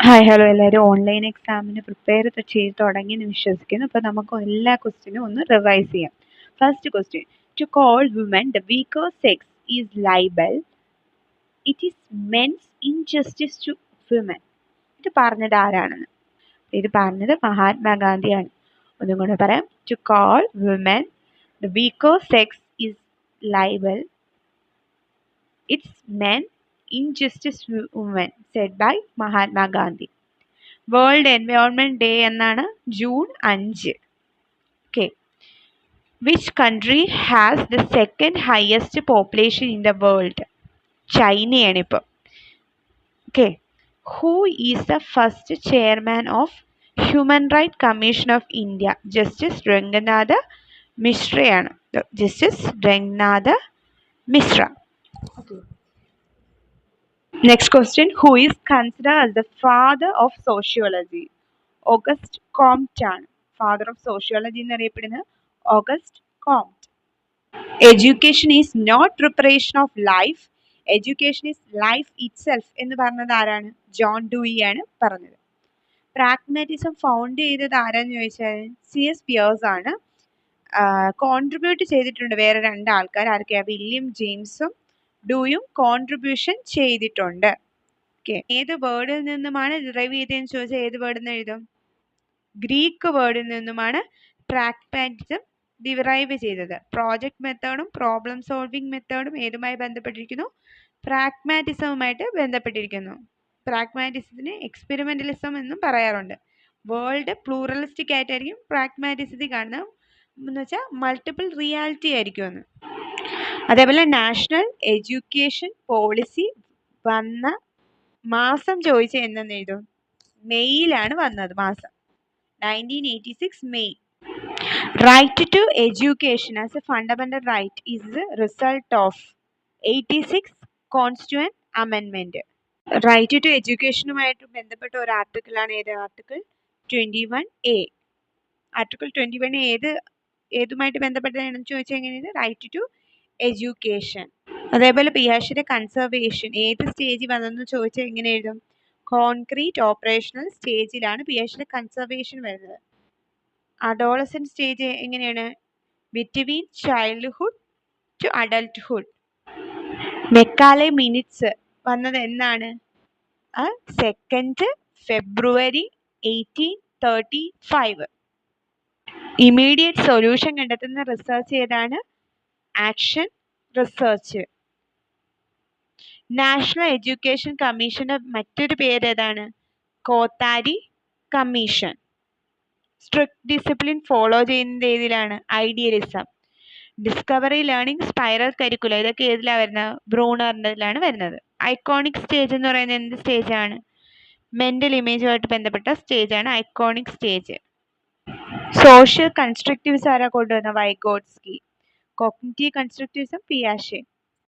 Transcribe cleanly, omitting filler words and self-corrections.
Hi hello എല്ലാവരും online എക്സാമിന് prepare ചെയ്ത് തുടങ്ങിയെന്ന് വിശ്വസിക്കുന്നു. അപ്പോൾ നമുക്ക് എല്ലാ ക്വസ്റ്റ്യനും ഒന്ന് റിവൈസ് ചെയ്യാം. First question, to call woman the weaker sex is libel, it is men's injustice to woman. ഇത് പറഞ്ഞത് ആരാണെന്ന്? ഇത് പറഞ്ഞത് മഹാത്മാഗാന്ധിയാണ്. ഒന്നും കൂടെ പറയാം, to call woman the weaker sex is libel, it's men injustice to woman, said by മഹാത്മാഗാന്ധി. വേൾഡ് എൻവയോൺമെന്റ് ഡേ എന്നാണ് June 5. Okay, which country has the second highest population in the world? ചൈനയാണ് ഇപ്പോൾ. Okay, who is the first chairman of human right commission of India? Justice Ranganatha മിശ്രയാണ്. Justice Ranganatha Mishra. Next question, who is considered as the father of sociology? Auguste Comte ആണ് father of sociology എന്നറിയപ്പെടുന്നത് August കോംറ്റ്. Education is not preparation of life, education is life itself എന്ന് പറഞ്ഞത് ആരാണ്? John Dewey ആണ് പറഞ്ഞത്. Pragmatism found ചെയ്തത് ആരാന്ന് ചോദിച്ചാൽ C.S. പിയേഴ്സ് ആണ്. കോൺട്രിബ്യൂട്ട് ചെയ്തിട്ടുണ്ട് വേറെ 2 ആൾക്കാർ. ആരൊക്കെയാ? വില്യം ജെയിംസും ഡൂയും കോൺട്രിബ്യൂഷൻ ചെയ്തിട്ടുണ്ട്. ഓക്കെ, ഏത് വേർഡിൽ നിന്നുമാണ് ഡിറൈവ് ചെയ്തതെന്ന് ചോദിച്ചാൽ ഏത് വേർഡിൽ നിന്ന് എഴുതും? ഗ്രീക്ക് വേർഡിൽ നിന്നുമാണ് പ്രാഗ്മാറ്റിസം ഡിറൈവ് ചെയ്തത്. പ്രോജക്റ്റ് മെത്തേഡും പ്രോബ്ലം സോൾവിംഗ് മെത്തേഡും ഏതുമായി ബന്ധപ്പെട്ടിരിക്കുന്നു? പ്രാഗ്മാറ്റിസവുമായിട്ട് ബന്ധപ്പെട്ടിരിക്കുന്നു. പ്രാഗ്മാറ്റിസത്തിന് എക്സ്പെരിമെന്റലിസം എന്നും പറയാറുണ്ട്. വേൾഡ് പ്ലൂറലിസ്റ്റിക് ആയിട്ടായിരിക്കും പ്രാഗ്മാറ്റിസത്തിൽ കാണുന്നത്, എന്ന് വെച്ചാൽ മൾട്ടിപ്പിൾ റിയാലിറ്റി ആയിരിക്കും എന്ന്. അതേപോലെ നാഷണൽ എഡ്യൂക്കേഷൻ പോളിസി വന്ന മാസം ചോദിച്ച എന്നെന്ന് എഴുതും? മെയ്യിലാണ് വന്നത് മാസം, 1986 May. Right to education as a fundamental right is the result of 86 constituent അമെൻമെന്റ്. റൈറ്റ് ടു എഡ്യൂക്കേഷനുമായിട്ട് ബന്ധപ്പെട്ട ഒരു ആർട്ടിക്കിളാണ് ഏത്? Article 21A. ആർട്ടിക്കിൾ 21A ഏതുമായിട്ട് ബന്ധപ്പെട്ടതാണെന്ന് ചോദിച്ചാൽ എങ്ങനെയാണ്? Right to education. അതേപോലെ പിയാഷയുടെ കൺസർവേഷൻ ഏത് സ്റ്റേജിൽ വന്നെന്ന് ചോദിച്ചാൽ എങ്ങനെ എഴുതും? കോൺക്രീറ്റ് ഓപ്പറേഷണൽ സ്റ്റേജിലാണ് പിയാഷയുടെ കൺസർവേഷൻ വരുന്നത്. അഡോളസെന്റ് സ്റ്റേജ് എങ്ങനെയാണ്? Between childhood to adulthood. Macaulay minutes വന്നത് എന്നാണ്? 2 ഫെബ്രുവരി 1835. ഇമീഡിയറ്റ് സൊല്യൂഷൻ കണ്ടെത്തുന്ന റിസർച്ച് ഏതാണ്? Action research. നാഷണൽ എഡ്യൂക്കേഷൻ കമ്മീഷന്റെ മറ്റൊരു പേര് ഏതാണ്? Kothari commission. Strict discipline follow ചെയ്യുന്നത് ഏതിലാണ്? Idealism. Discovery, learning, spiral curriculum ഇതൊക്കെ ഏതിലാണ് വരുന്നത്? ബ്രൂണറിൻ്റെതിലാണ് വരുന്നത്. ഐക്കോണിക് സ്റ്റേജ് എന്ന് പറയുന്നത് എന്ത് സ്റ്റേജാണ്? മെന്റൽ ഇമേജുമായിട്ട് ബന്ധപ്പെട്ട സ്റ്റേജാണ് ഐക്കോണിക് സ്റ്റേജ്. സോഷ്യൽ കൺസ്ട്രക്റ്റിവിസം ആരാ കൊണ്ടുവന്ന? വൈഗോട്സ്കി. Cognitive constructivism പിയാഷെ.